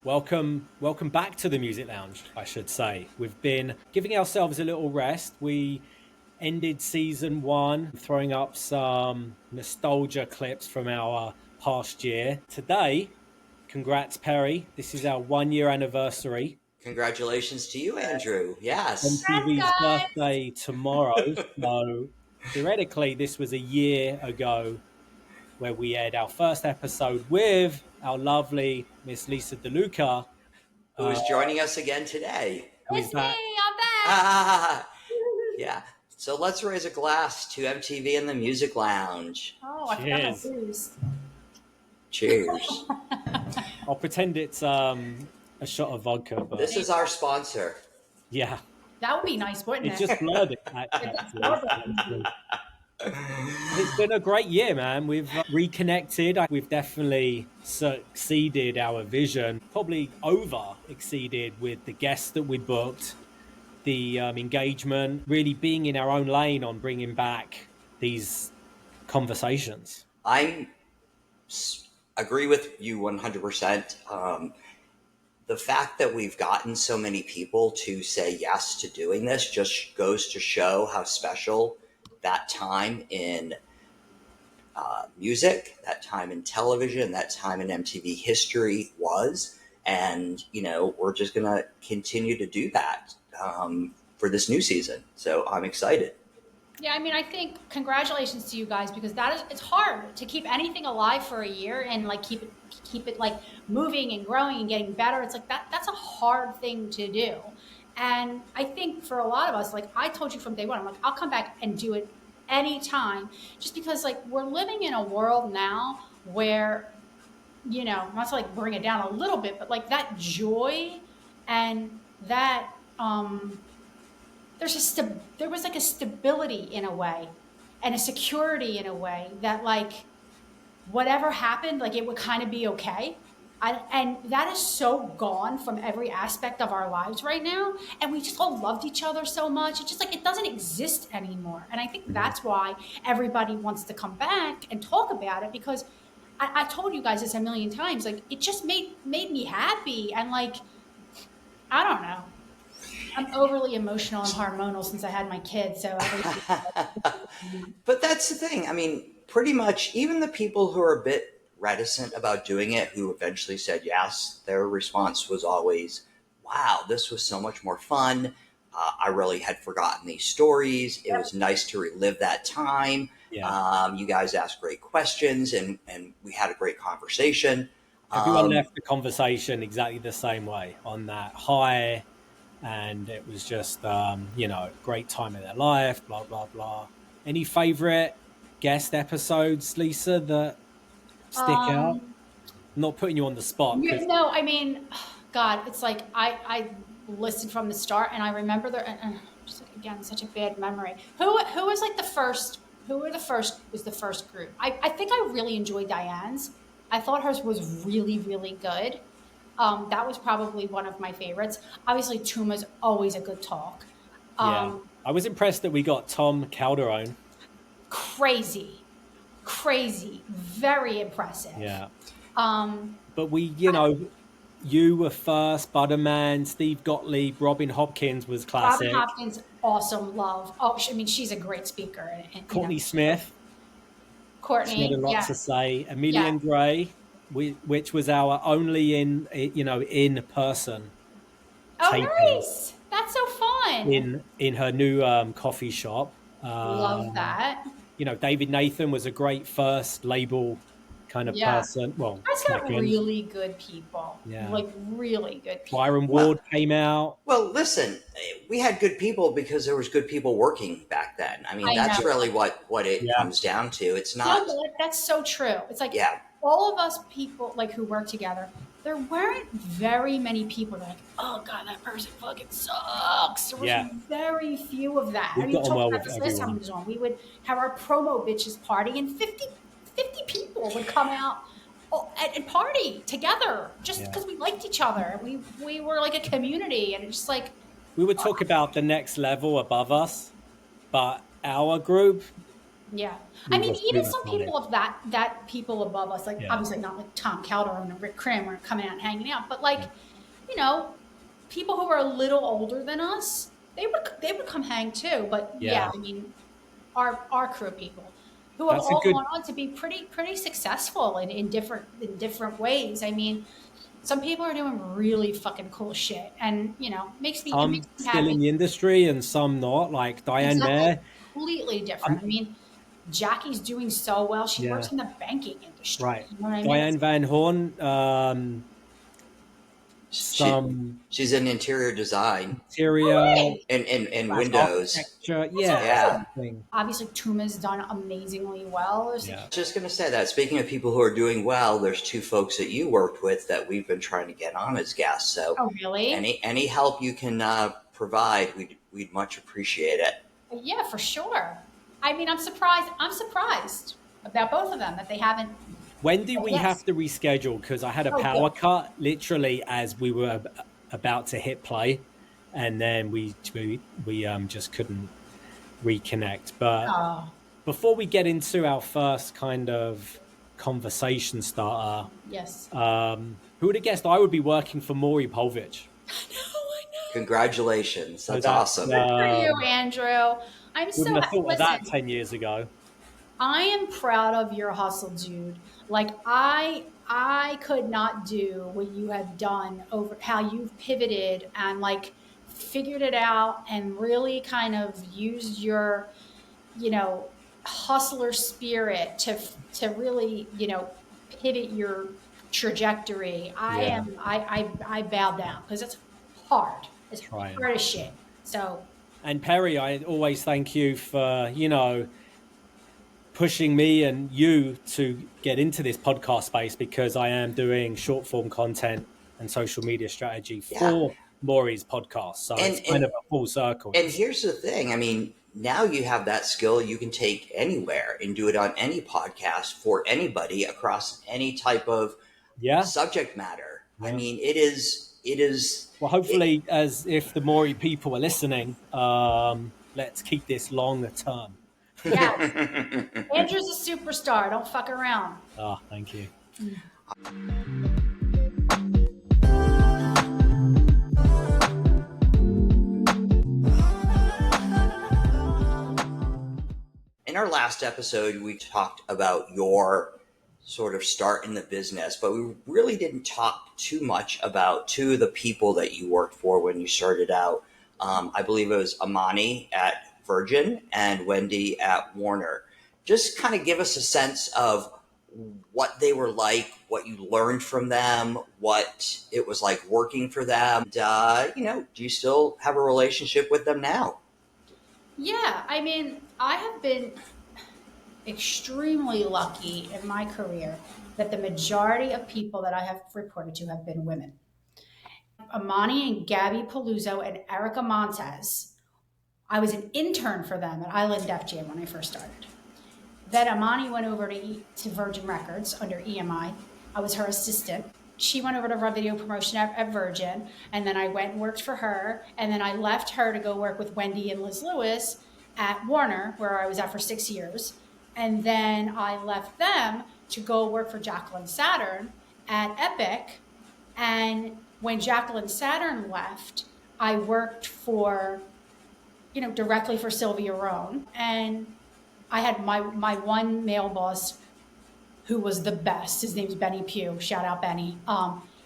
Welcome back to the Music Lounge, I should say. We've been giving ourselves a little rest. We ended season one, throwing up some nostalgia clips from our past year. Today, congrats, Perry. This is our 1 year anniversary. Congratulations to you, Andrew. Yes. Congrats, MTV's guys. birthday tomorrow. So theoretically, this was a year ago where we aired our first episode with our lovely Miss Lisa DeLuca, Who is joining us again today? who is It's me. back. I'm back. Ah, yeah. So let's raise a glass to MTV and the Music Lounge. Oh, I forgot my Cheers. booze. Cheers. I'll pretend it's a shot of vodka, but This is our sponsor. yeah, That would be nice, wouldn't it it? just blurred it. Actually. It's been a great year, man. We've reconnected. We've definitely succeeded our vision, probably over exceeded with the guests that we booked, the engagement, really being in our own lane on bringing back these conversations. I agree with you 100%. The fact that we've gotten so many people to say yes to doing this just goes to show how special that time in music, that time in television, that time in MTV history was. And, we're just going to continue to do that for this new season. So I'm excited. Yeah, I mean, I think congratulations to you guys because it's hard to keep anything alive for a year and like keep it like moving and growing and getting better. It's like that's a hard thing to do. And I think for a lot of us, like I told you from day one, I'm like, I'll come back and do it anytime just because like we're living in a world now where, not to like bring it down a little bit, but like that joy and that, there was like a stability in a way and a security in a way that like whatever happened, like it would kind of be okay. And that is so gone from every aspect of our lives right now. And we just all loved each other so much. It's just like it doesn't exist anymore. And I think that's why everybody wants to come back and talk about it because I told you guys this a million times. Like it just made me happy. And like, I don't know. I'm overly emotional and hormonal since I had my kids. So But that's the thing. I mean, pretty much even the people who are a bit reticent about doing it, who eventually said yes, their response was always, wow, this was so much more fun. I really had forgotten these stories. It was nice to relive that time. Yeah. You guys asked great questions and we had a great conversation. Everyone left the conversation exactly the same way on that high. And it was just, great time in their life, blah, blah, blah. Any favorite guest episodes, Lisa, that stick out? I'm not putting you on the spot. no, I mean, God, it's like I listened from the start and I remember just like, again, such a bad memory. Who was like the first, was the first group? I think I really enjoyed Diane's. I thought hers was really, really good. That was probably one of my favorites. Obviously, Tuma's always a good talk. Yeah. I was impressed that we got Tom Calderone. Crazy, very impressive. Yeah. But we, you were first, Butterman, Steve Gottlieb, Robin Hopkins was classic. Robin Hopkins, awesome, love. Oh, I mean, she's a great speaker. And Courtney Smith. Courtney, she had a lot to say. Amelia Gray, which was our only in person. Oh, nice! That's so fun. In her new coffee shop. Love that. David Nathan was a great first label kind of person. Well, that's got really good people. Yeah, like really good people. Byron Ward came out. Well, listen, we had good people because there was good people working back then. I mean, that's really what it comes down to. It's not. No, that's so true. It's like all of us people like who work together. There weren't very many people that like, oh God, that person fucking sucks. There was very few of that. We talked about this last time we was on. We would have our promo bitches party and 50 people would come out and party together just because we liked each other. We were like a community and it's just like. We would talk about the next level above us, but our group, Yeah. I We mean, were even super some tight. people of that people above us, like Yeah. obviously not like Tom Calderon and Rick Kramer coming out and hanging out, but like, Yeah. you know, people who are a little older than us, they would come hang too. But yeah, Yeah. I mean, our crew of people who have That's a all good gone on to be pretty successful in different ways. I mean, some people are doing really fucking cool shit, and it makes some me still in happy. the industry and some not, like Diane Exactly, Bear. completely different. Um, I mean, Jackie's doing so well. She yeah, works in the banking industry. right. You know what I mean? It's Diane Van Horn, She some she's in interior design interior great. and slash windows. architecture. That's Yeah, Yeah. awesome. something. Obviously, Tuma's done amazingly well. Yeah. Just going to say that. Speaking of people who are doing well, there's two folks that you worked with that we've been trying to get on as guests. So Oh, really? any help you can provide, we'd much appreciate it. Yeah, for sure. I mean, I'm surprised. I'm surprised about both of them that they haven't When do said we have yes. to reschedule? Because I had a Oh, good. power cut literally as we were about to hit play, and then we just couldn't reconnect. But Oh, before we get into our first kind of conversation starter, yes. who would have guessed I would be working for Maury Povich? I know. Congratulations. So That's that's awesome. Good for you, Andrew. I'm wouldn't so have thought of that listen. 10 years ago. I am proud of your hustle, dude. Like I could not do what you have done over how you've pivoted and like figured it out and really kind of used your, you know, hustler spirit to really, pivot your trajectory. I Yeah, am I bow down because it's hard. It's trying. hard as shit. So And Perry, I always thank you for, pushing me and you to get into this podcast space because I am doing short form content and social media strategy Yeah. for Maury's podcast. So And it's kind of a full circle. and here's the thing. I mean, now you have that skill you can take anywhere and do it on any podcast for anybody across any type of Yeah. subject matter. I Yeah. mean, it is Well, it, hopefully, as if the Maury people are listening, let's keep this longer term. yeah, Andrew's a superstar. Don't fuck around. Ah, thank you. In our last episode, we talked about your sort of start in the business, but we really didn't talk too much about two of the people that you worked for when you started out. I believe it was Amani at Virgin and Wendy at Warner. Just kind of give us a sense of what they were like, what you learned from them, what it was like working for them. And, do you still have a relationship with them now? Yeah, I mean, I have been extremely lucky in my career that the majority of people that I have reported to have been women. Amani and Gabby Paluzzo and Erica Montez. I was an intern for them at Island Def Jam when I first started. Then Amani went over to Virgin Records under EMI. I was her assistant. She went over to run video promotion at Virgin, and then I went and worked for her. And then I left her to go work with Wendy and Liz Lewis at Warner, where I was at for 6 years. And then I left them to go work for Jacqueline Saturn at Epic. And when Jacqueline Saturn left, I worked for, directly for Sylvia Rohn. And I had my one male boss who was the best. His name's Benny Pugh. Shout out Benny.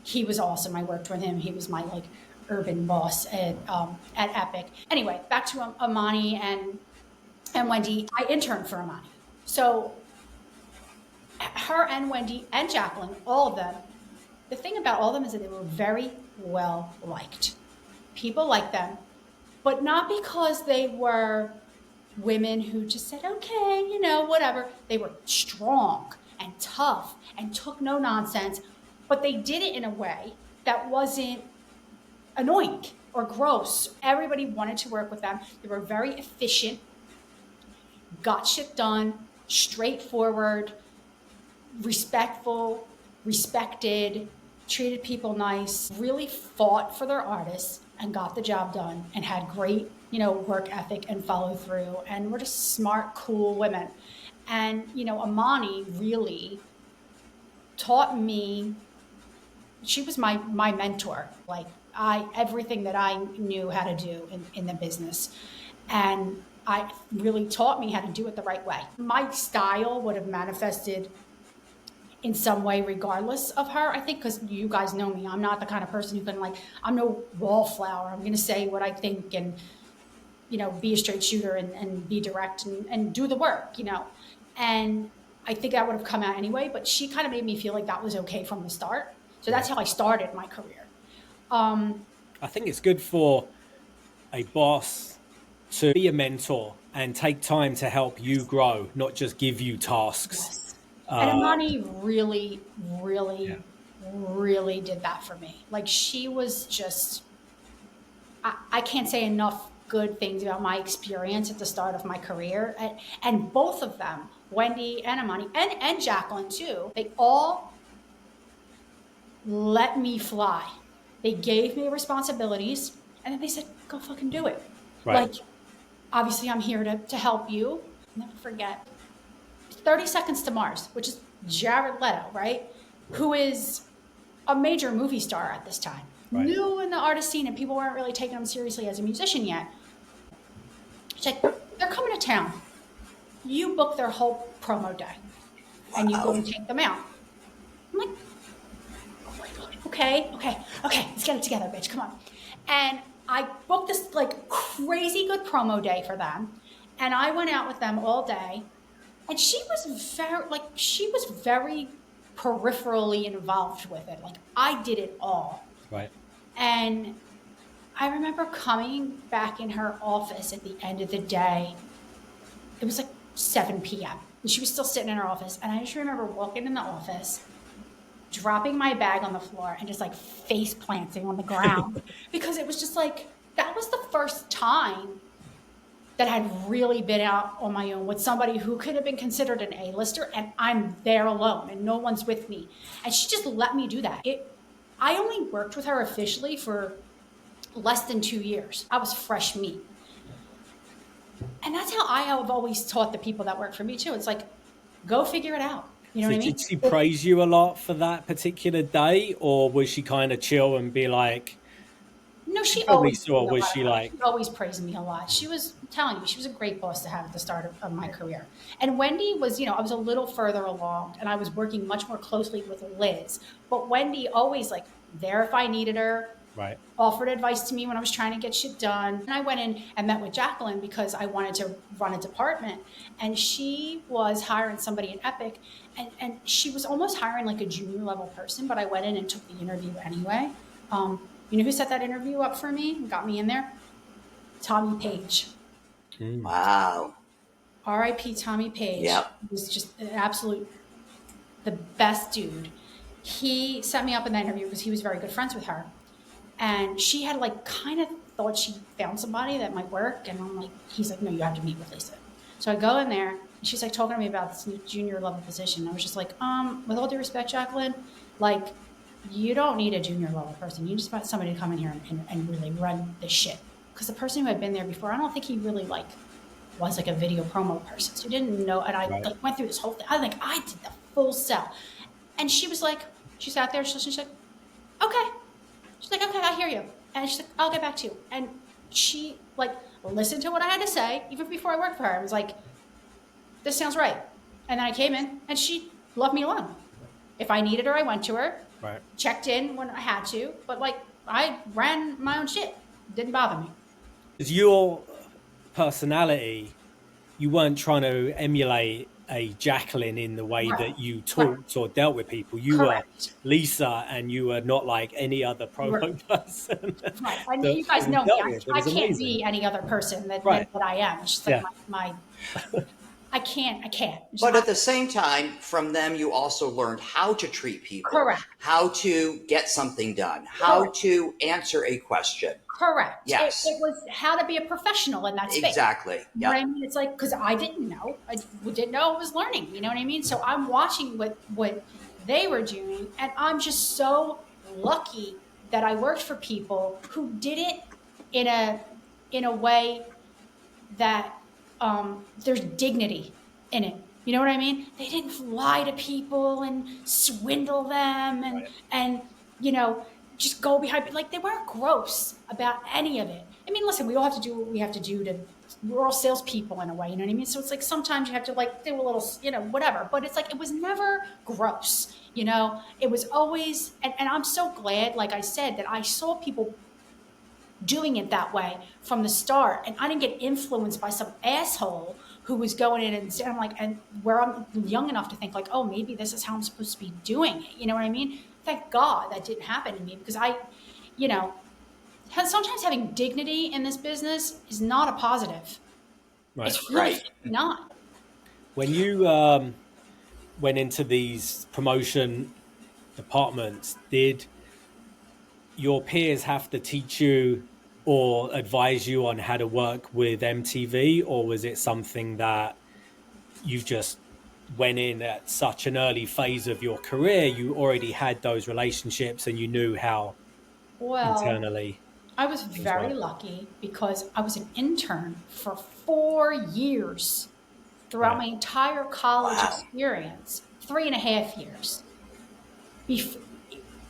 He was awesome. I worked with him. He was my like urban boss at Epic. Anyway, back to Amani and Wendy. I interned for Amani. So her and Wendy and Jacqueline, all of them. The thing about all of them is that they were very well liked. People liked them, but not because they were women who just said, okay, whatever. They were strong and tough and took no nonsense, but they did it in a way that wasn't annoying or gross. Everybody wanted to work with them. They were very efficient, got shit done, straightforward, respectful, respected, treated people nice, really fought for their artists and got the job done and had great work ethic and follow through. And we're just smart, cool women. And, Amani really taught me, she was my mentor. Like everything that I knew how to do in the business. And I really taught me how to do it the right way. My style would have manifested in some way regardless of her, I think, because you guys know me. I'm not the kind of person who can, like, I'm no wallflower. I'm going to say what I think and, be a straight shooter and be direct and do the work, and I think that would have come out anyway, but she kind of made me feel like that was okay from the start. So that's how I started my career. I think it's good for a boss to be a mentor and take time to help you grow, not just give you tasks. Yes. And Amani really, really, really did that for me. Like, she was just, I can't say enough good things about my experience at the start of my career. And both of them, Wendy and Amani, and Jacqueline too, they all let me fly. They gave me responsibilities, and then they said, go fucking do it. Right. Like, obviously I'm here to help you. I'll never forget 30 Seconds to Mars, which is Jared Leto, right? Who is a major movie star at this time. Right. New in the artist scene, and people weren't really taking him seriously as a musician yet. She's like, they're coming to town. You book their whole promo day, and you go and take them out. I'm like, oh my God, okay, let's get it together, bitch, come on. And I booked this like crazy good promo day for them, and I went out with them all day, and she was very peripherally involved with it. Like, I did it all. Right. And I remember coming back in her office at the end of the day. It was like 7 p.m. and she was still sitting in her office. And I just remember walking in the office, dropping my bag on the floor, and just like face planting on the ground because it was just like, that was the first time that I had really been out on my own with somebody who could have been considered an A-lister, and I'm there alone and no one's with me. And she just let me do that. I only worked with her officially for less than 2 years. I was fresh meat. And that's how I have always taught the people that work for me too. It's like, go figure it out. You know what I mean? Did she praise you a lot for that particular day, or was she kind of chill and be like, no, she always praised me a lot. She was telling you, she was a great boss to have at the start of my career. And Wendy was, I was a little further along, and I was working much more closely with Liz. But Wendy always like there if I needed her. Right. Offered advice to me when I was trying to get shit done. And I went in and met with Jacqueline because I wanted to run a department. And she was hiring somebody in Epic. And she was almost hiring like a junior level person, but I went in and took the interview anyway. You know who set that interview up for me and got me in there? Tommy Page. Wow. R.I.P. Tommy Page. Yep. He was just the best dude. He set me up in that interview because he was very good friends with her. And she had like kind of thought she found somebody that might work. And I'm like, he's like, no, you have to meet with Lisa. So I go in there, and she's like talking to me about this new junior level position. I was just like, with all due respect, Jacqueline, like, you don't need a junior level person. You just want somebody to come in here and really run the shit. Because the person who had been there before, I don't think he really like was like a video promo person. So he didn't know. And I like went through this whole thing. I think I did the full sell. And she was like, she sat there. She's like, okay. She's like, okay, I hear you. And she's like, I'll get back to you. And she like listened to what I had to say even before I worked for her. I was like, this sounds right. And then I came in and she left me alone. If I needed her, I went to her. Right. Checked in when I had to, but like I ran my own shit. Didn't bother me. Is your personality, you weren't trying to emulate a Jacqueline in the way that you talked or dealt with people. You were Lisa, and you were not like any other promo person. Right. And you guys know me. I can't be any other person that I am. It's just like my I can't. But at the same time, from them, you also learned how to treat people. Correct. How to get something done. How to answer a question. Correct. Yes. It was how to be a professional in that space. Exactly. You know what I mean? It's like, because I didn't know. I didn't know I was learning. You know what I mean? So I'm watching what they were doing, and I'm just so lucky that I worked for people who did it in a in a way that there's dignity in it. You know what I mean? They didn't lie to people and swindle them and just go behind, like, they weren't gross about any of it. I mean, listen, we all have to do what we have to do to, we're all salespeople in a way, you know what I mean? So it's like sometimes you have to like do a little, whatever. But it's like it was never gross, It was always, and I'm so glad, like I said, that I saw people doing it that way from the start, and I didn't get influenced by some asshole who was going in and I'm like, and where I'm young enough to think like, oh, maybe this is how I'm supposed to be doing it. You know what I mean? Thank God that didn't happen to me, because sometimes having dignity in this business is not a positive. Right. It's really not. When you went into these promotion departments, did your peers have to teach you or advise you on how to work with MTV, or was it something that you just went in at such an early phase of your career, you already had those relationships and you knew how internally? I was very lucky because I was an intern for 4 years throughout my entire college experience, 3.5 years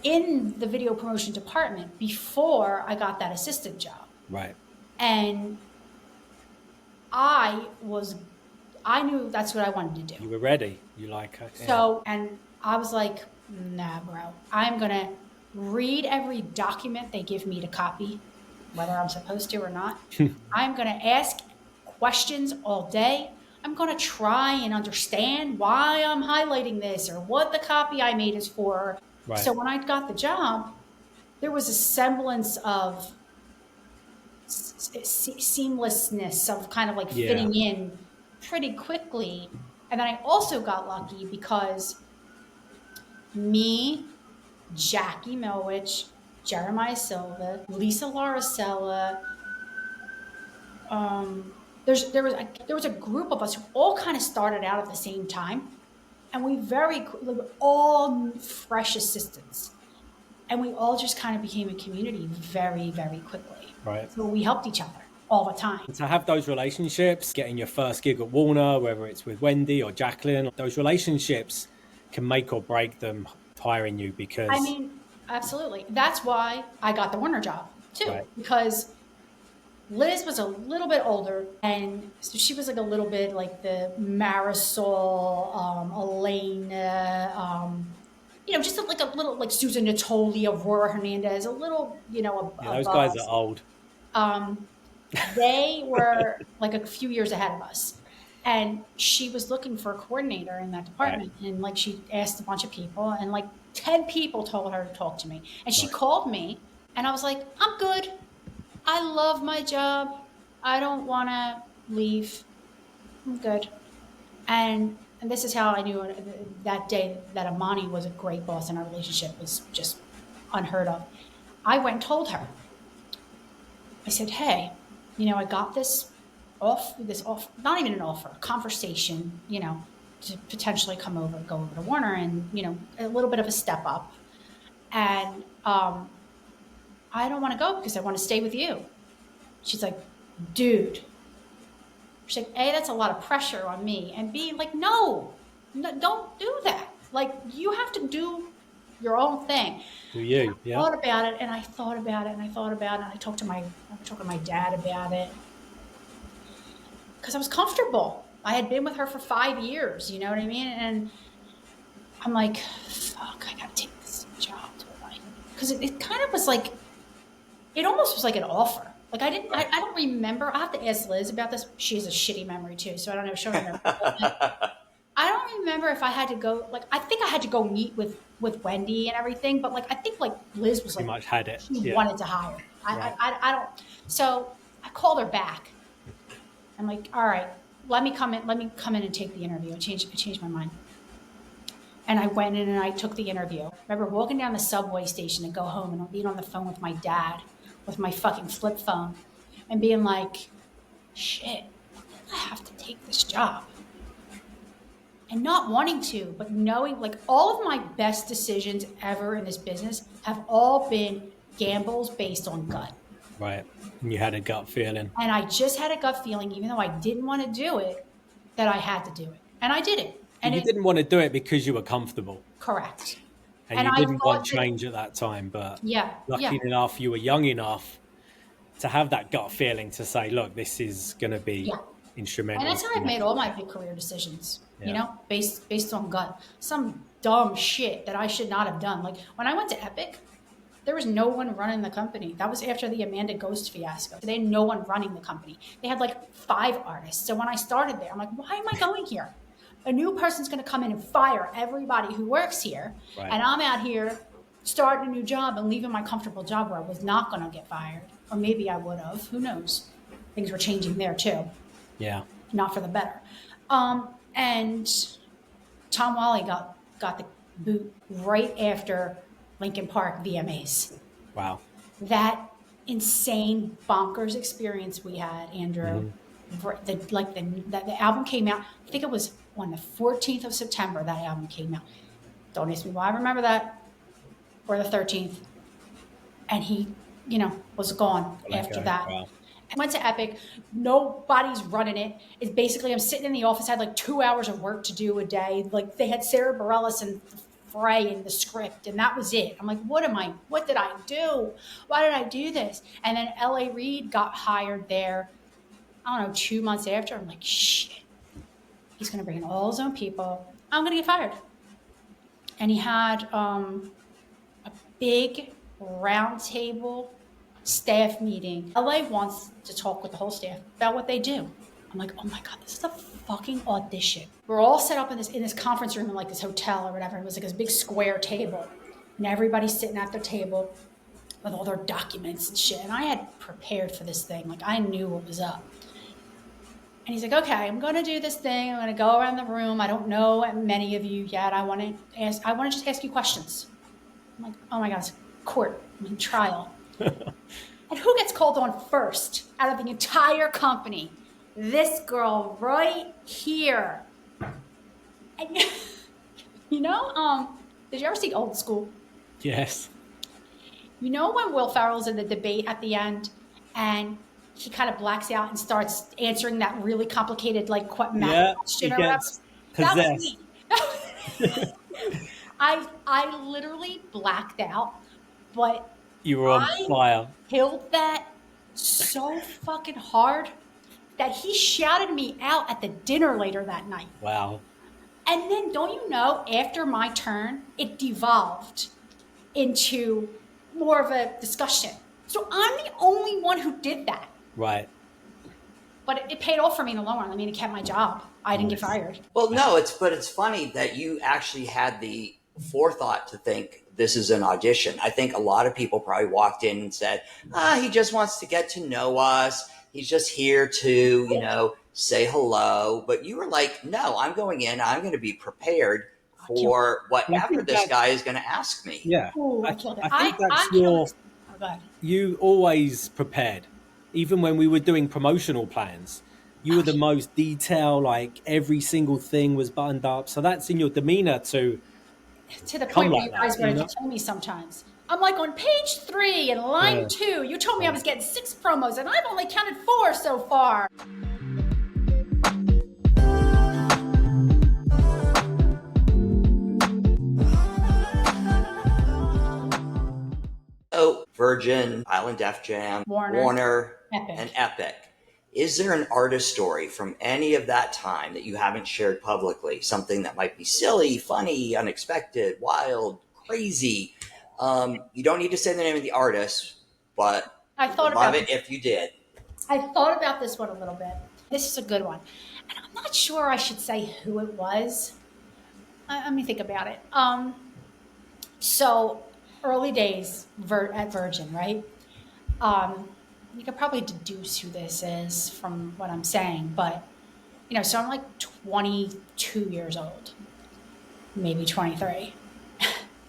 in the video promotion department before I got that assistant job. Right. And I knew that's what I wanted to do. You were ready. You like it. So, and I was like, nah, bro, I'm going to read every document they give me to copy, whether I'm supposed to or not. I'm going to ask questions all day. I'm going to try and understand why I'm highlighting this or what the copy I made is for. Right. So when I got the job, there was a semblance of seamlessness of kind of like fitting in pretty quickly. And then I also got lucky because me, Jackie Milwich, Jeremiah Silva, Lisa Laracella, there was a group of us who all kind of started out at the same time, and we were all fresh assistants, and we all just kind of became a community very, very quickly. Right. So we helped each other all the time. To have those relationships, getting your first gig at Warner, whether it's with Wendy or Jacqueline, those relationships can make or break them hiring you, because I mean, absolutely. That's why I got the Warner job too, because Liz was a little bit older, and so she was like a little bit like the Marisol, Elena, just like a little like Susan Natoli, Aurora Hernandez, a little, those guys are old. They were like a few years ahead of us, and she was looking for a coordinator in that department. Right. And like she asked a bunch of people, and like 10 people told her to talk to me, and she called me, and I was like, I'm good. I love my job. I don't want to leave. I'm good. And this is how I knew that day that Amani was a great boss and our relationship was just unheard of. I went and told her. I said, hey, I got this off, not even an offer, a conversation, to potentially go over to Warner and, a little bit of a step up. And I don't want to go because I want to stay with you. She's like, dude. She's like, A, that's a lot of pressure on me. And B, like, no, don't do that. Like, you have to do your own thing. Do you? I thought about it, and I thought about it, and I thought about it, and I talked to my dad about it. Because I was comfortable. I had been with her for 5 years, you know what I mean? And I'm like, fuck, I gotta take this job, don't I? Because it kind of was like, it almost was like an offer. Like I don't remember. I have to ask Liz about this. She has a shitty memory too, so I don't know if she'll remember. I don't remember if I had to go. Like I think I had to go meet with Wendy and everything, but like I think like Liz was like, much had it. She wanted to hire. I don't. So I called her back. I'm like, all right, let me come in and take the interview. I changed my mind. And I went in and I took the interview. I remember walking down the subway station and go home and being on the phone with my dad with my fucking flip phone and being like, shit, I have to take this job. And not wanting to, but knowing, like, all of my best decisions ever in this business have all been gambles based on gut. Right. And you had a gut feeling. And I just had a gut feeling, even though I didn't want to do it, that I had to do it. And I did it. But And you it, didn't want to do it because you were comfortable correct. and And you I didn't want thought that, change at that time. But yeah, yeah, lucky enough, you were young enough to have that gut feeling to say, look, this is going to be yeah. And instrumental that's to how I've my made all my future. big career decisions, Yeah. based on gut. Some dumb shit that I should not have done. Like when I went to Epic, there was no one running the company. That was after the Amanda Ghost fiasco. They had no one running the company. They had like 5 artists. So when I started there, I'm like, why am I going here? A new person's going to come in and fire everybody who works here. Right. And I'm out here starting a new job and leaving my comfortable job where I was not going to get fired. Or maybe I would have. Who knows? Things were changing there too. Yeah. Not for the better. And Tom Wally got the boot right after Lincoln Park VMAs. Wow. That insane bonkers experience we had, Andrew. The album came out. I think it was on the 14th of September. That album came out. Don't ask me why I remember that, or the 13th. And he, was gone after that. Wow. I went to Epic. Nobody's running it. It's basically I'm sitting in the office. I had like 2 hours of work to do a day. Like they had Sarah Bareilles and Frey in the script, and that was it. I'm like, what did I do? Why did I do this? And then L.A. Reid got hired there, I don't know, 2 months after. I'm like, shit. He's going to bring in all his own people. I'm going to get fired. And he had a big round table staff meeting. LA wants to talk with the whole staff about what they do. I'm like, oh my God, this is a fucking audition. We're all set up in this conference room in like this hotel or whatever. It was like this big square table. And everybody's sitting at their table with all their documents and shit. And I had prepared for this thing. Like I knew what was up. And he's like, okay, I'm going to do this thing. I'm going to go around the room. I don't know many of you yet. I want to just ask you questions. I'm like, oh my God, it's court. I'm in trial. And who gets called on first out of the entire company? This girl right here. And did you ever see Old School? Yes. You know when Will Ferrell's in the debate at the end and he kind of blacks out and starts answering that really complicated math question or whatever? That was me. I literally blacked out, but You were on fire. Killed that so fucking hard that he shouted me out at the dinner later that night. Wow. And then, don't you know, after my turn, it devolved into more of a discussion. So I'm the only one who did that. Right. But it paid off for me in the long run. I mean, it kept my job. I didn't get fired. Well, no, it's funny that you actually had the forethought to think this is an audition. I think a lot of people probably walked in and said, he just wants to get to know us. He's just here to, say hello. But you were like, no, I'm going in. I'm going to be prepared for whatever this guy is going to ask me. Yeah. Ooh, I killed it. I think that's you always prepared. Even when we were doing promotional plans, you were the most detailed, like every single thing was buttoned up. So that's in your demeanor to the point where you like guys that, wanted to kill me sometimes. I'm like on page 3 and line 2. You told me I was getting 6 promos and I've only counted 4 so far. Oh, Virgin, Island Def Jam, Warner, Epic. and Epic. Is there an artist story from any of that time that you haven't shared publicly? Something that might be silly, funny, unexpected, wild, crazy. You don't need to say the name of the artist, but I thought love about it if you did. I thought about this one a little bit. This is a good one. And I'm not sure I should say who it was. Let me think about it. So early days at Virgin, right? You could probably deduce who this is from what I'm saying, but so I'm like 22 years old, maybe 23.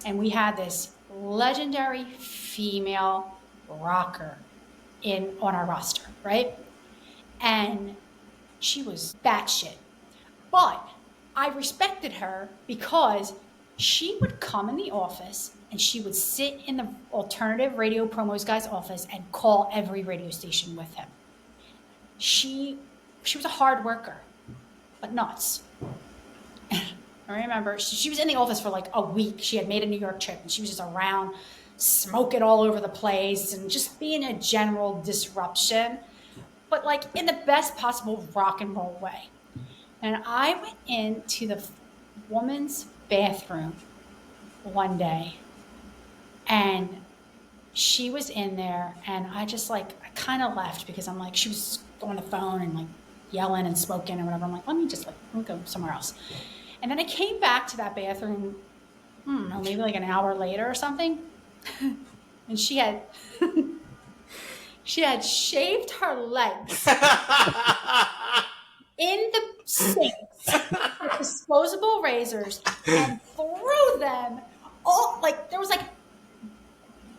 And we had this legendary female rocker on our roster, right? And she was batshit. But I respected her because she would come in the office and she would sit in the alternative radio promos guy's office and call every radio station with him. She was a hard worker, but nuts. I remember she was in the office for like a week. She had made a New York trip and she was just around smoking all over the place and just being a general disruption, but like in the best possible rock and roll way. And I went into the woman's bathroom one day and she was in there and I kind of left because I'm like, she was on the phone and like yelling and smoking and whatever. I'm like, let me go somewhere else. And then I came back to that bathroom, I don't know, maybe like an hour later or something. And she had shaved her legs in the sinks with disposable razors and threw them all, like there was like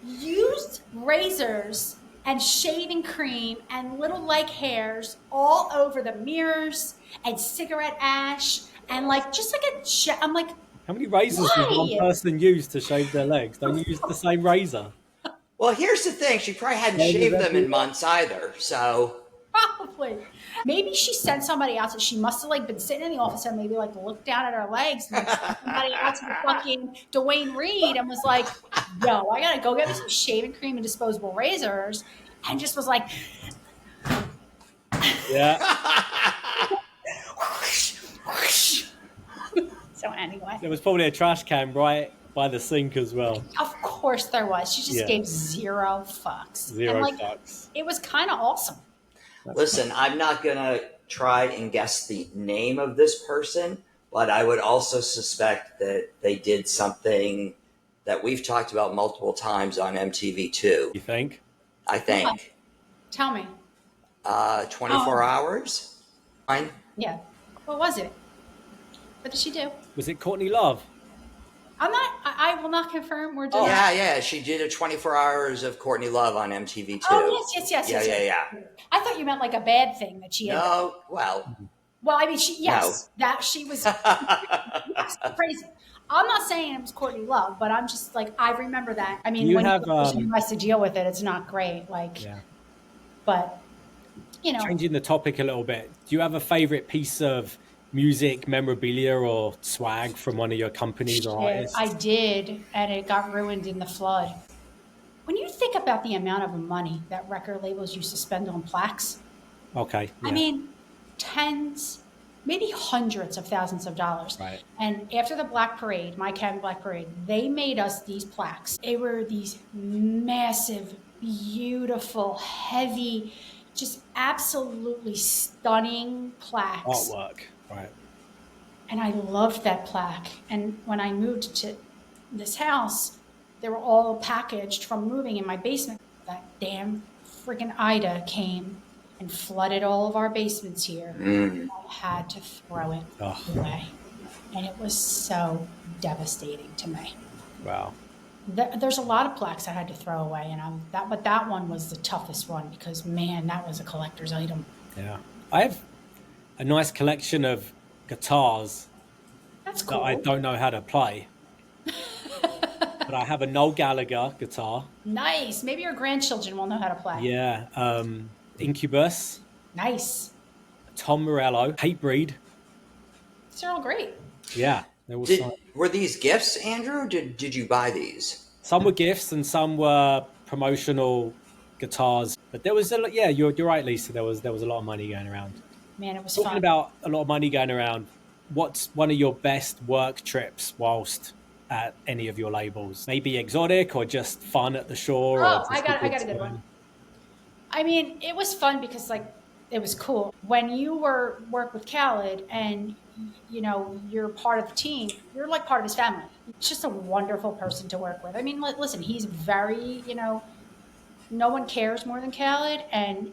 used razors and shaving cream and little leg hairs all over the mirrors and cigarette ash and like just like I'm like, how many razors does one person use to shave their legs? Don't you use the same razor? Well, here's the thing. She probably hadn't shaved them in months either, so. Probably. Maybe she sent somebody else. She must have like been sitting in the office and maybe like looked down at her legs and like, somebody else in fucking Dwayne Reed and was like, yo, I gotta go get me some shaving cream and disposable razors. And just was like, yeah. So anyway. There was probably a trash can right by the sink as well. Of course there was. She just gave zero fucks. Zero fucks. It was kind of awesome. Listen, I'm not going to try and guess the name of this person, but I would also suspect that they did something that we've talked about multiple times on MTV too. You think? I think. What? Tell me. 24 hours? Fine. Yeah. What was it? What did she do? Was it Courtney Love? I will not confirm. We're just. Yeah. She did a 24 hours of Courtney Love on MTV too. Oh, yes. Yeah. I thought you meant like a bad thing that she had. No, well. Well, I mean, that she was crazy. I'm not saying it was Courtney Love, but I'm just like, I remember that. I mean, when she has to deal with it, it's not great. But, Changing the topic a little bit, do you have a favorite piece of music, memorabilia, or swag from one of your companies or artists? I did, and it got ruined in the flood. When you think about the amount of money that record labels used to spend on plaques, okay, yeah. I mean, tens, maybe hundreds of thousands of dollars. Right. And after the Black Parade, my Cabin Black Parade, they made us these plaques. They were these massive, beautiful, heavy, just absolutely stunning plaques. Artwork, right. And I loved that plaque. And when I moved to this house, they were all packaged from moving in my basement. That damn freaking Ida came and flooded all of our basements here. I had to throw it away. And it was so devastating to me. Wow. There's a lot of plaques I had to throw away, but that one was the toughest one because, man, that was a collector's item. Yeah. I have a nice collection of guitars. That's cool. That I don't know how to play. But I have a Noel Gallagher guitar. Nice. Maybe your grandchildren will know how to play. Yeah. Incubus. Nice. Tom Morello. Hatebreed. These are all great. Yeah. Were these gifts, Andrew? Did you buy these? Some were gifts and some were promotional guitars. But there was you're right, Lisa. There was a lot of money going around. Man, it was Talking fun. about a lot of money going around, what's one of your best work trips whilst at any of your labels? Maybe exotic or just fun at the shore? I got a good one. I mean, it was fun because it was cool. When you work with Khaled and you're part of the team, you're like part of his family. It's just a wonderful person to work with. I mean, listen, he's very, no one cares more than Khaled, and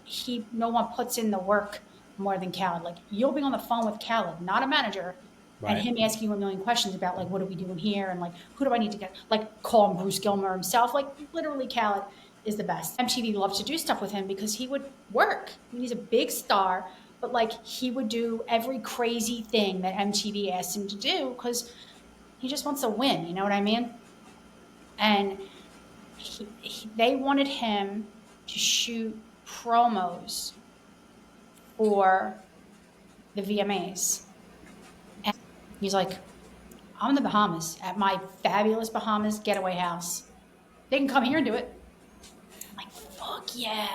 no one puts in the work more than Khaled. Like, you'll be on the phone with Khaled, not a manager, right, and him asking you a million questions about what are we doing here, and who do I need to get? Call him Bruce Gilmore himself. Literally, Khaled is the best. MTV loved to do stuff with him because he would work. I mean, he's a big star, but he would do every crazy thing that MTV asked him to do because he just wants to win. You know what I mean? and they wanted him to shoot promos for the VMAs. And he's like, I'm in the Bahamas at my fabulous Bahamas getaway house. They can come here and do it. I'm like, fuck yeah.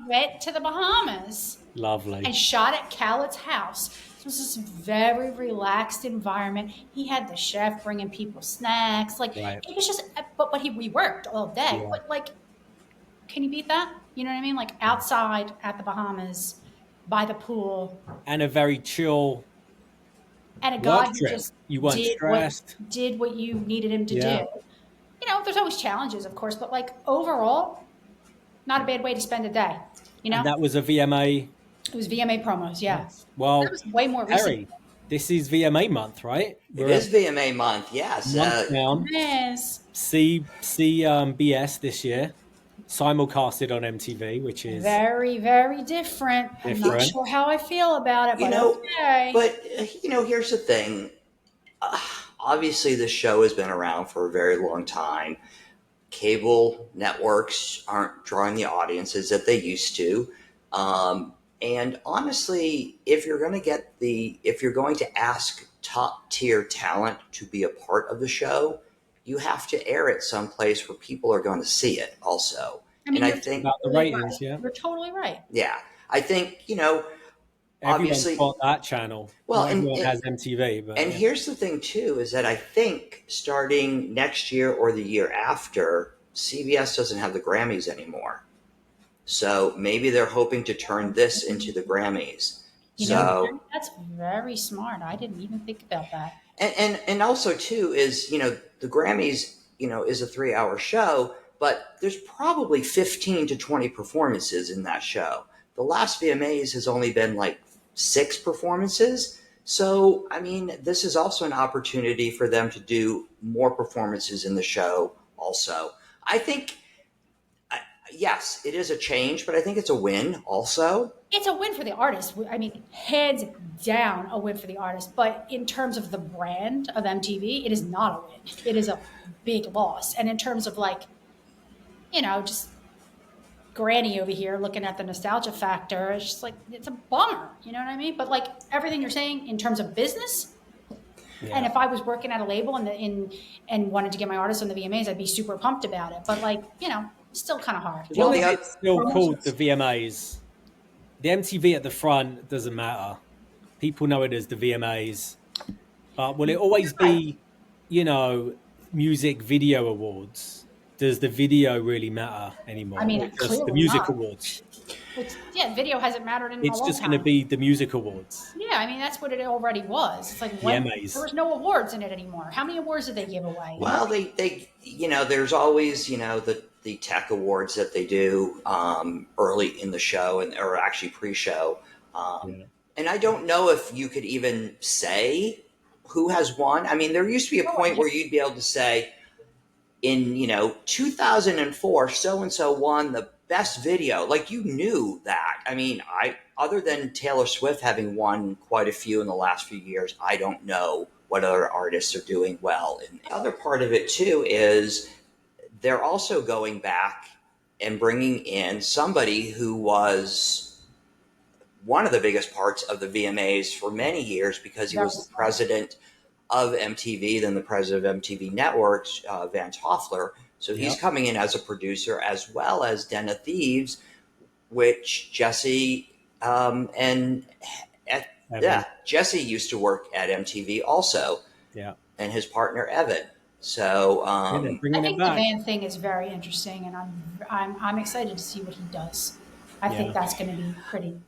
Went to the Bahamas Lovely. and shot at Khaled's house. It was this very relaxed environment. He had the chef bringing people snacks. Like, Right. it was just, but we worked all day. Yeah. But like, can you beat that? You know what I mean? Like outside at the Bahamas, by the pool, And a very chill and a work guy who trip. just You weren't stressed. did what you needed him to Yeah. do. You know, there's always challenges, of course, but like overall, not a bad way to spend a day. You know, And that was a VMA. it was VMA promos. Yeah, Well, that was way more recent. Harry, this is VMA month, right? It is VMA month, yes. Month down. Yes, CBS this year, simulcasted on MTV, which is very different. I'm not Different. sure how I feel about it, but okay. But here's the thing. Obviously, the show has been around for a very long time. Cable networks aren't drawing the audiences that they used to. And honestly, if you're going to ask top tier talent to be a part of the show, you have to air it someplace where people are going to see it also. I mean, and I you're think about the totally ratings. right. Yeah, You're totally right. yeah, I think, everyone's obviously, got that channel. well, Not everyone has MTV, but and yeah. here's the thing too, is that I think starting next year or the year after, CBS doesn't have the Grammys anymore. So maybe they're hoping to turn this into the Grammys. You know, that's very smart. I didn't even think about that. And also too is, the Grammys, is a 3-hour show, but there's probably 15 to 20 performances in that show. The last VMAs has only been like 6 performances. So, I mean, this is also an opportunity for them to do more performances in the show also. I think, yes, it is a change, but I think it's a win also. It's a win for the artist. I mean, hands down, a win for the artist. But in terms of the brand of MTV, it is not a win. It is a big loss. And in terms of like, just Granny over here looking at the nostalgia factor, it's just like, it's a bummer. You know what I mean? But like everything you're saying in terms of business, Yeah. and if I was working at a label and wanted to get my artist on the VMAs, I'd be super pumped about it. But like, still kind of hard. Well, It's still called the VMAs. The MTV at the front doesn't matter. People know it as the VMAs. But will it always be, music video awards? Does the video really matter anymore? I mean, Or just the clearly music not. awards. Video hasn't mattered in a It's long just time. going to be the music awards. Yeah, I mean that's what it already was. It's like VMAs. there was no awards in it anymore. How many awards did they give away? Well, they there's always, the tech awards that they do early in the show or actually pre-show. And I don't know if you could even say who has won. I mean, there used to be a point where you'd be able to say in, 2004, so-and-so won the best video. Like you knew that. I mean, other than Taylor Swift having won quite a few in the last few years, I don't know what other artists are doing well. And the other part of it too is they're also going back and bringing in somebody who was one of the biggest parts of the VMAs for many years because he was the president of MTV, then the president of MTV Networks, Vance Hoffler. So he's coming in as a producer as well as Den of Thieves, which Jesse Jesse used to work at MTV also. Yeah. And his partner Evan. So I think the Van thing is very interesting, and I'm excited to see what he does. I think that's going to be pretty.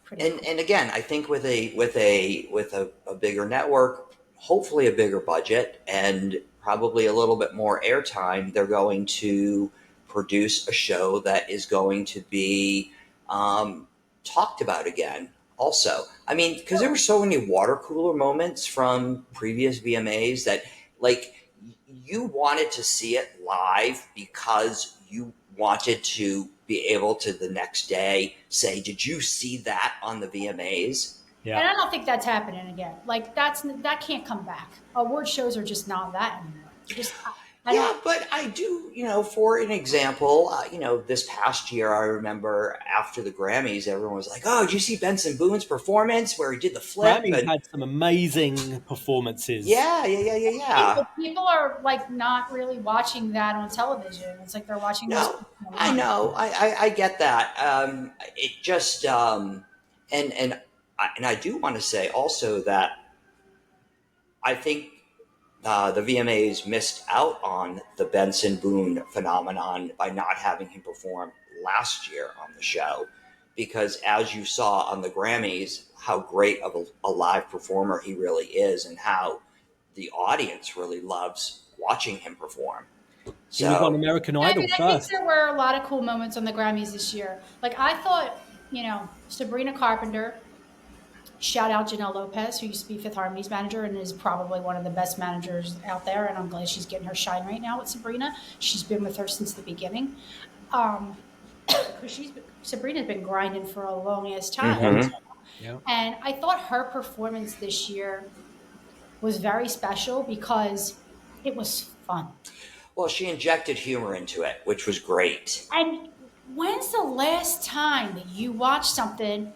And again, I think with a bigger network, hopefully a bigger budget, and probably a little bit more airtime, they're going to produce a show that is going to be talked about again. Also, I mean, because there were so many water cooler moments from previous VMAs that, like, you wanted to see it live because you wanted to be able to the next day say, "Did you see that on the VMAs?" Yeah. And I don't think that's happening again. Like that can't come back. Award shows are just not that anymore. I Yeah, don't. but I do, for an example, this past year, I remember after the Grammys, everyone was like, "Oh, did you see Benson Boone's performance where he did the flip?" Grammys And had some amazing performances. yeah, yeah, yeah, yeah, yeah. But people are like not really watching that on television. It's like they're watching those No, people I online. know, I get that. It just, and I do want to say also that I think the VMAs missed out on the Benson Boone phenomenon by not having him perform last year on the show. Because as you saw on the Grammys, how great of a live performer he really is, and how the audience really loves watching him perform. He was on So, American I Idol mean, I think first. there were a lot of cool moments on the Grammys this year. Like I thought, Sabrina Carpenter. Shout out Janelle Lopez, who used to be Fifth Harmony's manager and is probably one of the best managers out there. And I'm glad she's getting her shine right now with Sabrina. She's been with her since the beginning. Um, because Sabrina's been grinding for a long ass time. Long mhm. time. Yeah. And I thought her performance this year was very special because it was fun. Well, she injected humor into it, which was great. And when's the last time that you watched something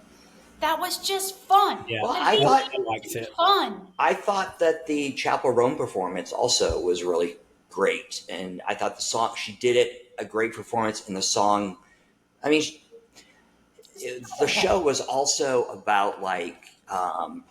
that was just fun? Yeah. Well, The I VMAs thought I liked is it. fun. I thought that the Chapel Roan performance also was really great, and I thought the song she did it a great performance in the song. I mean, the Okay. show was also about like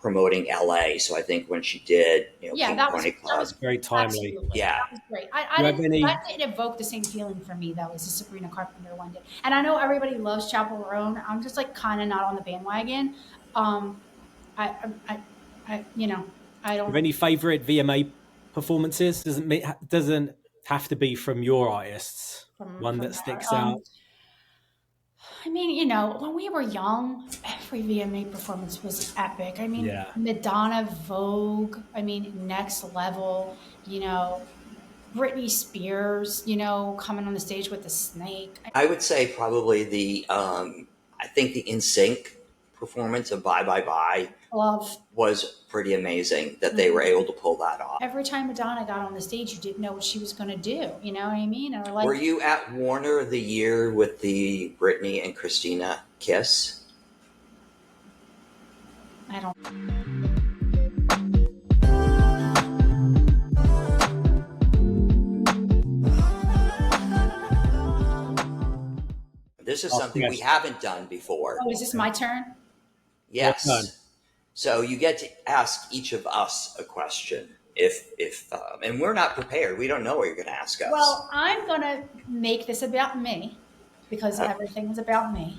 promoting LA. So I think when she did, Yeah, Pink Pony that Club, was Very timely. absolutely yeah, that was great. I Do you have didn't that any? didn't evoke the same feeling for me that was the Sabrina Carpenter one did. And I know everybody loves Chapel Roan. I'm just like kind of not on the bandwagon. Um, I, I I Do you have don't any favorite VMA performances? Doesn't have to be from your artists. One from that there. sticks out. I mean, when we were young, every VMA performance was epic. I mean, Yeah. Madonna, Vogue. I mean, Next Level. You know, Britney Spears, coming on the stage with the snake. I would say probably I think the In Sync performance of Bye Bye Bye I love was pretty amazing that they were able to pull that off. every time Madonna got on the stage, you didn't know what she was going to do. You know what I mean? Or Were like, you at Warner the year with the Britney and Christina kiss? I don't. This is Oh, something we yes. haven't done before. Oh, is this my turn? Your turn. Yes. So you get to ask each of us a question. If and we're not prepared, we don't know what you're going to ask us. Well, I'm going to make this about me because everything is about me.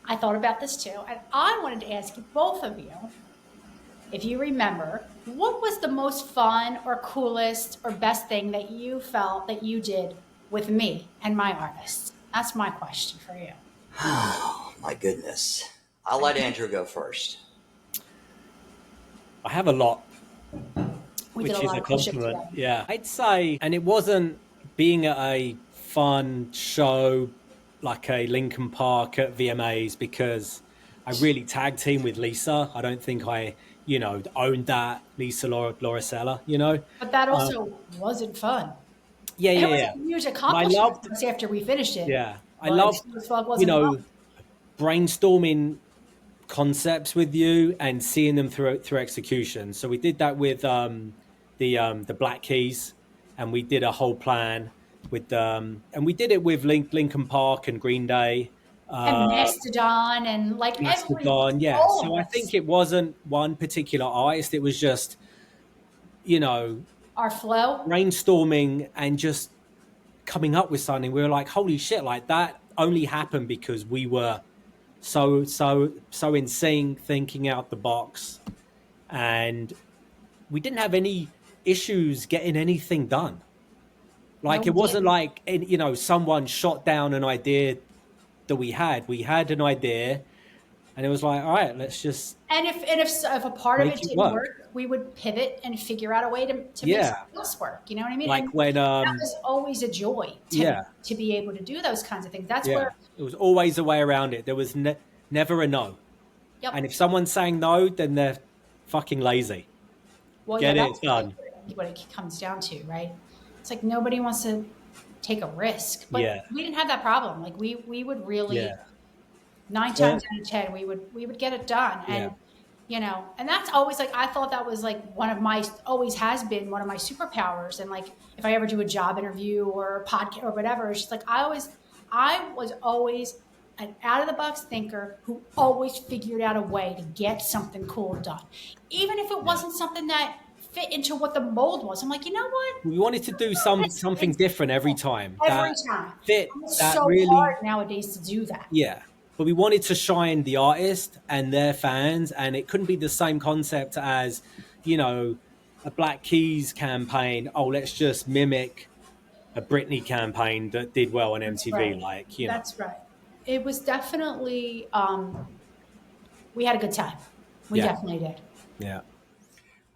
I thought about this too, and I wanted to ask both of you, if you remember, what was the most fun or coolest or best thing that you felt that you did with me and my artists? That's my question for you. Oh my goodness! I'll let Andrew go first. I have a lot, We did which a is lot a of cool shit compliment. together. Yeah. I'd say, and it wasn't being at a fun show like a Lincoln Park at VMAs because I really tag team with Lisa. I don't think I, owned that Lisa Lauricella, But that Um, also wasn't fun. yeah, It yeah, was yeah. a huge But I accomplishment loved, for us after we finished it, yeah, I but it loved, sure as fuck wasn't fun. brainstorming concepts with you and seeing them through execution. So we did that with the Black Keys, and we did a whole plan with and we did it with Lincoln Park and Green Day, And uh, Mastodon and like Mastodon. Yeah. all So of I us, think it wasn't one particular artist. It was just you know our flow. brainstorming and just coming up with something. We were like, holy shit! Like that only happened because we were so in sync, thinking out the box, and we didn't have any issues getting anything done. No, Like we it wasn't didn't. like someone shot down an idea that we had. We had an idea, and it was like, all right, let's just And if a part of make it it didn't work. work, we would pivot and figure out a way to make Yeah, something else work. You know what I mean? And like when that was always a joy to me yeah, to be able to do those kinds of things. That's yeah, where, it was always a way around it. There was never a no. And yep. if someone's saying no, then they're fucking lazy. Well, yeah, Get it that's done. what it comes down to, right? It's like nobody wants to take a risk, but Yeah. we didn't have that problem. Like we would really, Yeah. nine So, times out of 10, we would get it done. yeah. And that's always like, I thought that was like always has been one of my superpowers. And like, if I ever do a job interview or a podcast or whatever, it's just like, I was always an out of the box thinker who always figured out a way to get something cool done. Even if it Yeah. wasn't something that fit into what the mold was. I'm like, you know what? We wanted to do something It's different every time every that time. fit, And it's that so really, hard nowadays to do that. yeah. But we wanted to shine the artist and their fans, and it couldn't be the same concept as, you know, a Black Keys campaign. Oh, let's just mimic a Britney campaign that did well on That's MTV. right. Like, you know, That's right. It was definitely, we had a good time. We yeah, definitely did. yeah,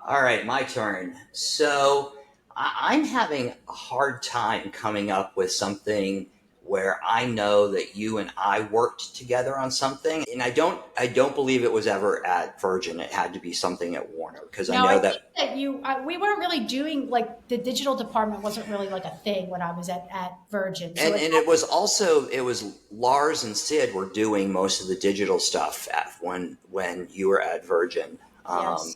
All right, my turn. So I'm having a hard time coming up with something where I know that you and I worked together on something, and I don't believe it was ever at Virgin. It had to be something at Warner because I Now, I know think that. that we weren't really doing, like, the digital department wasn't really like a thing when I was at Virgin. So And it was Lars and Sid were doing most of the digital stuff when you were at Virgin. Um, yes.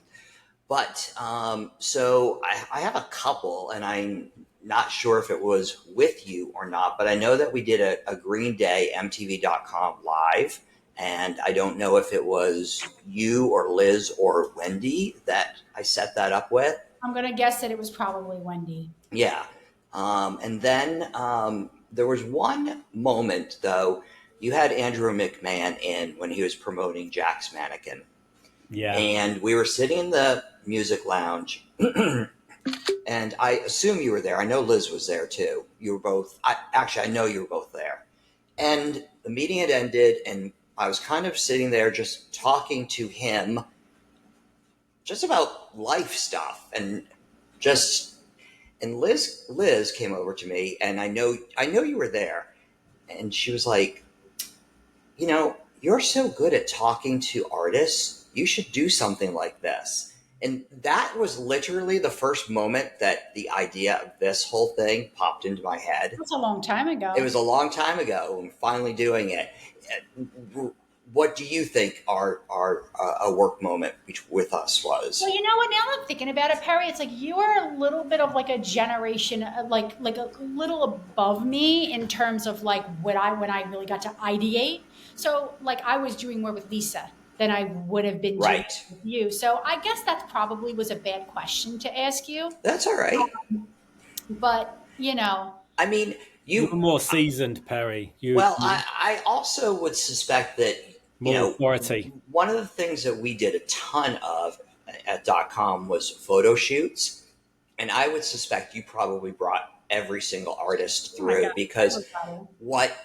So I have a couple, and I'm not sure if it was with you or not, but I know that we did a Green Day MTV.com live, and I don't know if it was you or Liz or Wendy that I set that up with. I'm going to guess that it was probably Wendy. Yeah. And then there was one moment, though, you had Andrew McMahon in when he was promoting Jack's Mannequin. yeah. And we were sitting in the music lounge, and I assume you were there. I know Liz was there too. You were both, I know you were both there. And the meeting had ended, and I was kind of sitting there just talking to him just about life stuff and just and Liz came over to me, and I know you were there, and she was like, you're so good at talking to artists. You should do something like this. And that was literally the first moment that the idea of this whole thing popped into my head. That's a long time ago. It was a long time ago. I'm finally doing it. What do you think our a work moment with us was? Well, you know what? Now I'm thinking about it, Perry. It's like you are a little bit of like a generation, like a little above me in terms of like when I really got to ideate. So like I was doing more with Lisa than I would have been doing Right. with you. So I guess that probably was a bad question to ask you. That's all right. But I mean, You were more seasoned, Perry. well, I also would suspect that, More authority. one of the things that we did a ton of at .com was photo shoots. And I would suspect you probably brought every single artist oh my through God, because everybody. what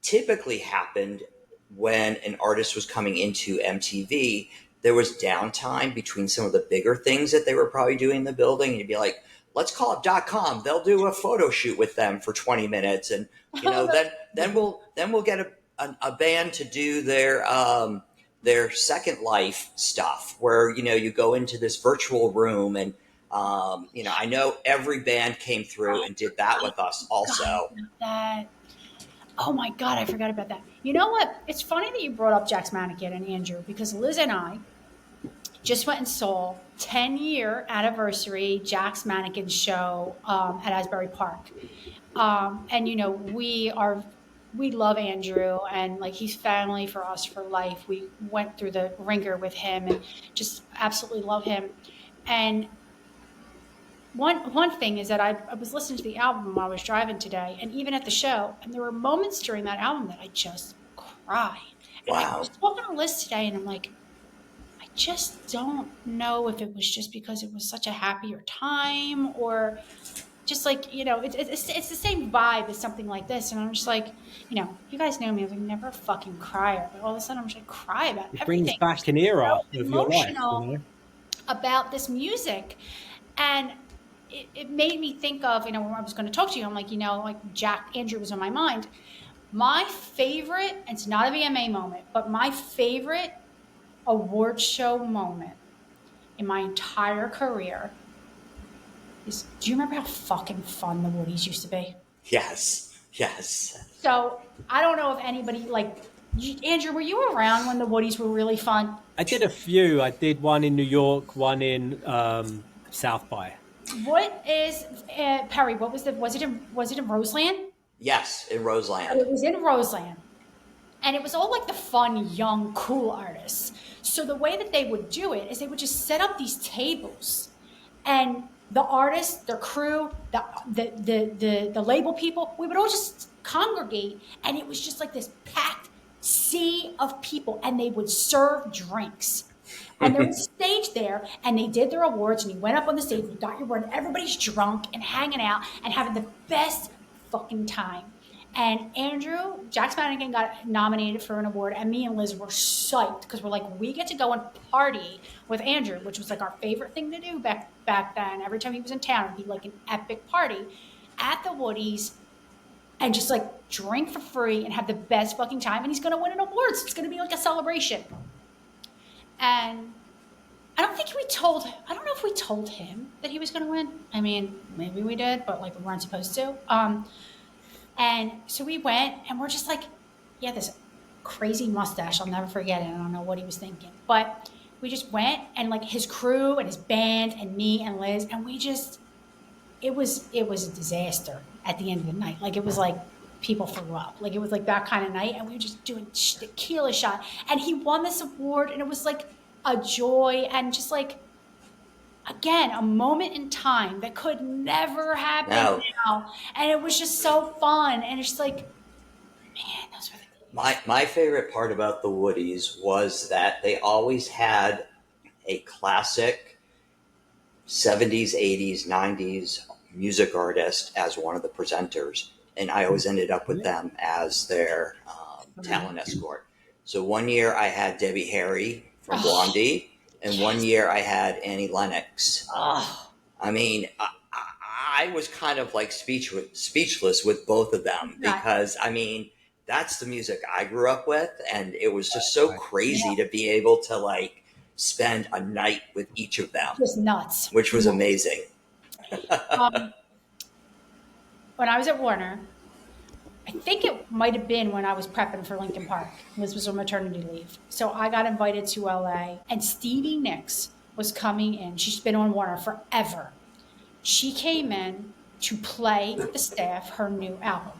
typically happened when an artist was coming into MTV, there was downtime between some of the bigger things that they were probably doing in the building. And you'd be like, let's call up .com. They'll do a photo shoot with them for 20 minutes. And, then we'll get a band to do their Second Life stuff where, you go into this virtual room and, I know every band came through and did that with us also. That. Oh my God, I forgot about that. You know what? It's funny that you brought up Jack's Mannequin and Andrew because Liz and I just went and saw 10-year anniversary Jack's Mannequin show at Asbury Park. And we love Andrew and like he's family for us for life. We went through the ringer with him and just absolutely love him. And one thing is that I was listening to the album while I was driving today, and even at the show, and there were moments during that album that I just cried. And I was Wow. talking to Liz today, and I'm like, I just don't know if it was just because it was such a happier time, or just like it's the same vibe as something like this. And I'm just like, you guys know me, I was like never a fucking crier, but all of a sudden I'm just like cry about It brings everything. back an era So of your life, emotional about this music, and it made me think of, when I was going to talk to you, I'm like, like Andrew was on my mind. My favorite, it's not a VMA moment, but my favorite award show moment in my entire career is, do you remember how fucking fun the Woodies used to be? Yes. Yes. So I don't know if anybody Andrew, were you around when the Woodies were really fun? I did a few. I did one in New York, one in South by. What is Perry? What was it in Roseland? Yes, in Roseland. It was in Roseland. And it was all like the fun, young, cool artists. So the way that they would do it is they would just set up these tables, and the artists, their crew, the label people, we would all just congregate, and it was just like this packed sea of people, and they would serve drinks. And there was a stage there, and they did their awards, and you went up on the stage, you got your award, and everybody's drunk and hanging out and having the best fucking time. And Andrew, Jack Spanigan got nominated for an award, and me and Liz were psyched because we're like, we get to go and party with Andrew, which was like our favorite thing to do back then. Every time he was in town, it'd be like an epic party at the Woodies and just like drink for free and have the best fucking time. And he's going to win an award. So it's going to be like a celebration. And I don't know if we told him that he was going to win. I mean, maybe we did, but like we weren't supposed to. And so we went, and we're just like, yeah, this crazy mustache. I'll never forget it. I don't know what he was thinking. But we just went, and like his crew and his band and me and Liz, and it was a disaster at the end of the night. Like it was like people threw up. Like it was like that kind of night, and we were just doing tequila shot. And he won this award, and it was like a joy and just like, again, a moment in time that could never happen now. And it was just so fun. And it's just like, man, those were the My favorite part about the Woodies was that they always had a classic 70s, 80s, 90s music artist as one of the presenters. And I always ended up with them as their talent escort. So one year I had Debbie Harry from Blondie. And one year I had Annie Lennox. I mean, I was kind of like speechless with both of them because, I mean, that's the music I grew up with. And it was just so crazy to be able to like spend a night with each of them. Just nuts. Which was amazing. When I was at Warner, I think it might have been when I was prepping for Lincoln Park. Liz was on maternity leave. So I got invited to LA, and Stevie Nicks was coming in. She's been on Warner forever. She came in to play with the staff her new album.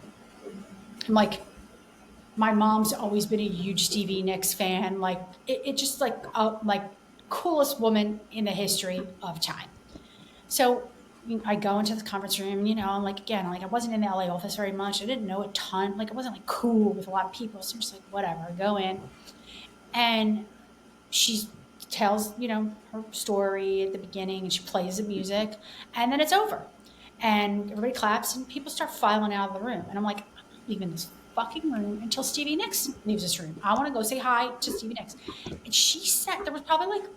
I'm like, my mom's always been a huge Stevie Nicks fan. Like, it just like coolest woman in the history of time. So I go into the conference room, you know, I'm like, again, like I wasn't in the LA office very much. I didn't know a ton. Like it wasn't like cool with a lot of people. So I'm just like, whatever, I go in. And she tells, you know, her story at the beginning, and she plays the music, and then it's over. And everybody claps, and people start filing out of the room. And I'm like, I'm not leaving this fucking room until Stevie Nicks leaves this room. I want to go say hi to Stevie Nicks. And she sat, there was probably like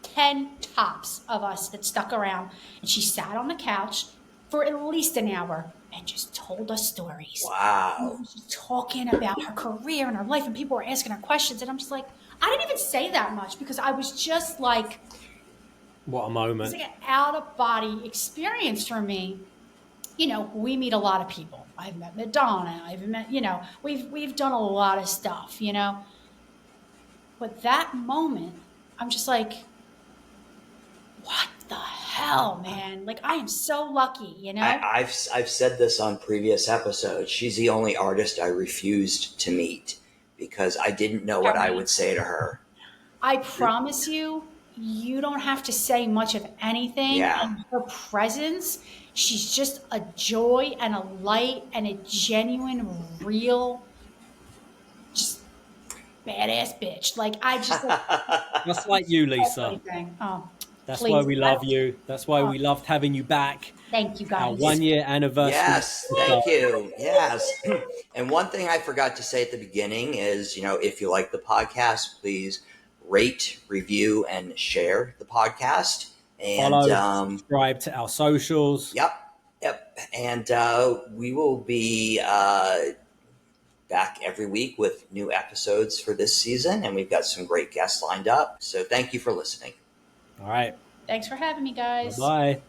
10 tops of us that stuck around, and she sat on the couch for at least an hour and just told us stories. Wow. She was talking about her career and her life, and people were asking her questions, and I'm just like, I didn't even say that much because I was just like, what a moment. It's like an out of body experience for me. You know, we meet a lot of people. I've met Madonna. I've met, you know, we've done a lot of stuff, you know. But that moment, I'm just like, what the hell, man? Like, I am so lucky, you know? I've said this on previous episodes. She's the only artist I refused to meet because I didn't know what I would say to her. I promise you, you don't have to say much of anything. Yeah. And her presence, she's just a joy and a light and a genuine, real, just badass bitch. Like, I just... Just like you, Lisa. That's why we love you. That's why we loved having you back. Thank you, guys. Our 1 year anniversary. Yes, thank you. Yes. And one thing I forgot to say at the beginning is, you know, if you like the podcast, please rate, review, and share the podcast. And follow, subscribe to our socials. Yep. And we will be back every week with new episodes for this season. And we've got some great guests lined up. So thank you for listening. All right. Thanks for having me, guys. Bye.